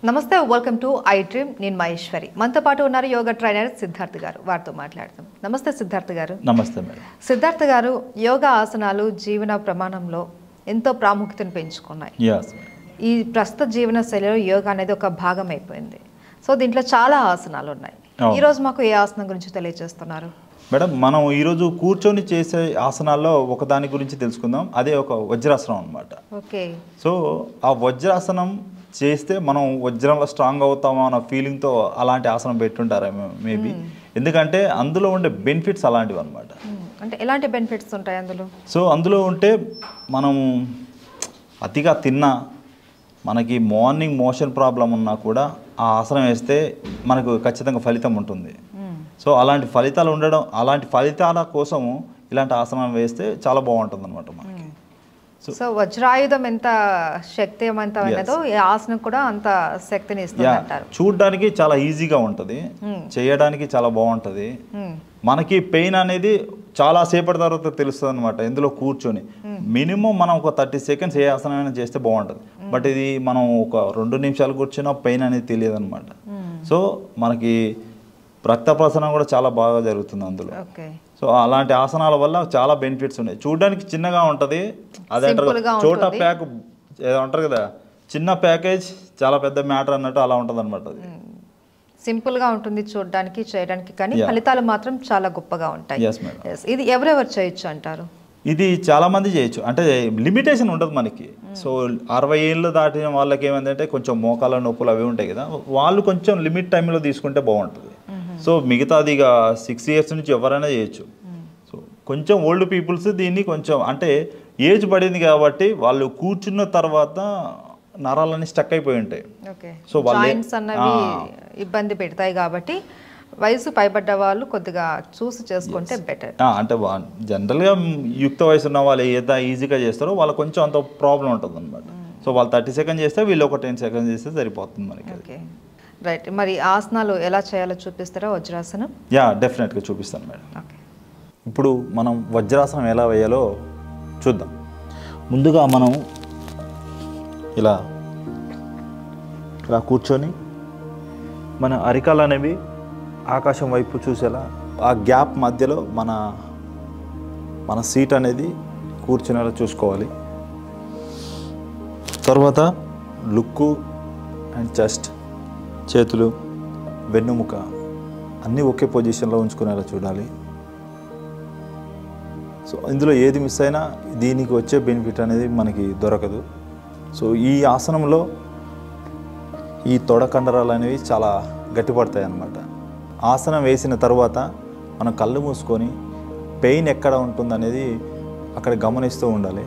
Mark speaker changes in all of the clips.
Speaker 1: నమస్తే welcome to I dream నేను మహేశ్వరి మనతో పాటు ఉన్నారు యోగా ట్రైనర్ సిద్ధార్థ్ గారు వారితో మాట్లాడతాం నమస్తే సిద్ధార్థ్ గారు
Speaker 2: నమస్తే మేడం
Speaker 1: సిద్ధార్థ్ గారు యోగా ఆసనాలు జీవన ప్రమాణంలో ఎంతో ప్రాముఖ్యతను పెంచుకున్నాయి ఈ ప్రస్తుత జీవన శైలిలో యోగా అనేది ఒక భాగం అయిపోయింది సో దీంట్లో చాలా ఆసనాలు ఉన్నాయి ఈ రోజు మాకు ఏ ఆసనం గురించి తెలియజేస్తున్నారు
Speaker 2: మేడం మనం ఈరోజు కూర్చొని చేసే ఆసనాల్లో ఒక దాని గురించి తెలుసుకుందాం అదే ఒక వజ్రాసనం అన్నమాట
Speaker 1: ఓకే
Speaker 2: సో ఆ వజ్రాసనం చేస్తే మనం వజ్రంలో స్ట్రాంగ్ అవుతామో అన్న ఫీలింగ్తో అలాంటి ఆసనం పెట్టుంటారా మేబీ ఎందుకంటే అందులో ఉండే బెనిఫిట్స్ అలాంటివి అనమాట
Speaker 1: అంటే ఎలాంటి బెనిఫిట్స్ ఉంటాయి అందులో
Speaker 2: సో అందులో ఉంటే మనం అతిగా తిన్నా మనకి మార్నింగ్ మోషన్ ప్రాబ్లం ఉన్నా కూడా ఆ ఆసనం వేస్తే మనకు ఖచ్చితంగా ఫలితం ఉంటుంది సో అలాంటి ఫలితాలు ఉండడం అలాంటి ఫలితాల కోసము ఇలాంటి ఆసనం వేస్తే చాలా బాగుంటుంది అనమాట మనకి
Speaker 1: సో వజ్రాయుధం ఎంత శక్తివంతమైనదో ఈ ఆసనం కూడా అంత శక్తిని ఇస్తుంది అంటారు
Speaker 2: చూడడానికి చాలా ఈజీగా ఉంటుంది చేయడానికి చాలా బాగుంటుంది మనకి పెయిన్ అనేది చాలా సేపటి తర్వాత తెలుస్తుంది అనమాట ఇందులో కూర్చొని మినిమం మనం ఒక 30 సెకండ్స్ ఏ ఆసనమైనా చేస్తే బాగుంటుంది బట్ ఇది మనం ఒక 2 నిమిషాలు కూర్చున్నా పెయిన్ అనేది తెలియదు అనమాట సో మనకి రక్త ప్రసరణ కూడా చాలా బాగా జరుగుతుంది అందులో సో అలాంటి ఆసనాల వల్ల చాలా బెనిఫిట్స్ ఉన్నాయి చూడడానికి చిన్నగా ఉంటుంది అదే చోటా ప్యాక్ ఏదో అంటారు కదా చిన్న ప్యాకేజ్ చాలా పెద్ద మ్యాటర్ అన్నట్టు అలా ఉంటుంది అనమాట అది
Speaker 1: సింపుల్ గా ఉంటుంది చూడడానికి చేయడానికి కానీ ఫలితాలు మాత్రం చాలా గొప్పగా ఉంటాయి ఇది ఎవరెవరు చేయొచ్చు అంటారు
Speaker 2: ఇది చాలా మంది చేయొచ్చు అంటే లిమిటేషన్ ఉండదు మనకి సో 60 ఏళ్ళు దాటిన వాళ్ళకి ఏమైందంటే కొంచెం మోకాల నొప్పులు అవి ఉంటాయి కదా వాళ్ళు కొంచెం లిమిట్ టైంలో తీసుకుంటే బాగుంటుంది సో మిగతాది ఇక 6 ఇయర్స్ నుంచి ఎవరైనా చేయొచ్చు సో కొంచెం ఓల్డ్ పీపుల్స్ దీన్ని కొంచెం అంటే ఏజ్ పడింది కాబట్టి వాళ్ళు కూర్చున్న తర్వాత నరాలన్నీ స్టక్ అయిపోయి ఉంటాయి
Speaker 1: సో జాయింట్స్ అన్నవి ఇబ్బంది పెడతాయి కాబట్టి వయసు పైబడ్డ వాళ్ళు కొద్దిగా చూసి చేసుకుంటే బెటర్
Speaker 2: అంటే జనరల్గా యుక్త వయసు ఉన్న వాళ్ళు ఏదైతే ఈజీగా చేస్తారో వాళ్ళకి కొంచెం అంత ప్రాబ్లం ఉంటుంది అనమాట సో వాళ్ళు 30 సెకండ్స్ చేస్తే వీళ్ళు ఒక 10 సెకండ్స్ చేస్తే సరిపోతుంది మనకి
Speaker 1: ఓకే రైట్ మరి ఆసనాలు ఎలా చేయాలో చూపిస్తారా వజ్రాసనం
Speaker 2: డెఫినెట్గా చూపిస్తాను మేడం ఇప్పుడు మనం వజ్రాసనం ఎలా వేయాలో చూద్దాం ముందుగా మనం ఇలా కూర్చొని మన అరికాలు అనేవి ఆకాశం వైపు చూసేలా ఆ గ్యాప్ మధ్యలో మన సీట్ అనేది కూర్చునేలా చూసుకోవాలి తర్వాత లుక్కు అండ్ చెస్ట్ చేతులు వెన్నుముక అన్నీ ఒకే పొజిషన్లో ఉంచుకునేలా చూడాలి సో ఇందులో ఏది మిస్ అయినా దీనికి వచ్చే బెనిఫిట్ అనేది మనకి దొరకదు సో ఈ ఆసనంలో ఈ తొడ కండరాలు అనేవి చాలా గట్టిపడతాయి అన్నమాట ఆసనం వేసిన తర్వాత మనం కళ్ళు మూసుకొని పెయిన్ ఎక్కడ ఉంటుందనేది అక్కడ గమనిస్తూ ఉండాలి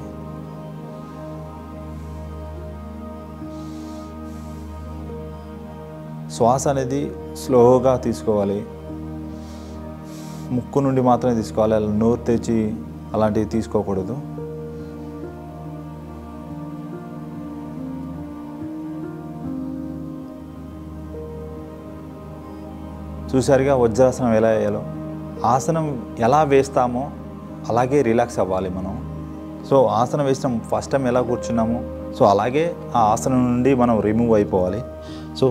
Speaker 2: శ్వాస అనేది స్లోగా తీసుకోవాలి ముక్కు నుండి మాత్రమే తీసుకోవాలి అలా నోరు తెచ్చి అలాంటివి తీసుకోకూడదు చూసారుగా వజ్రాసనం ఎలా వేయాలో ఆసనం ఎలా వేస్తామో అలాగే రిలాక్స్ అవ్వాలి మనం సో ఆసనం వేసినాం ఫస్ట్ టైం ఎలా కూర్చున్నామో సో అలాగే ఆ ఆసనం నుండి మనం రిమూవ్ అయిపోవాలి సో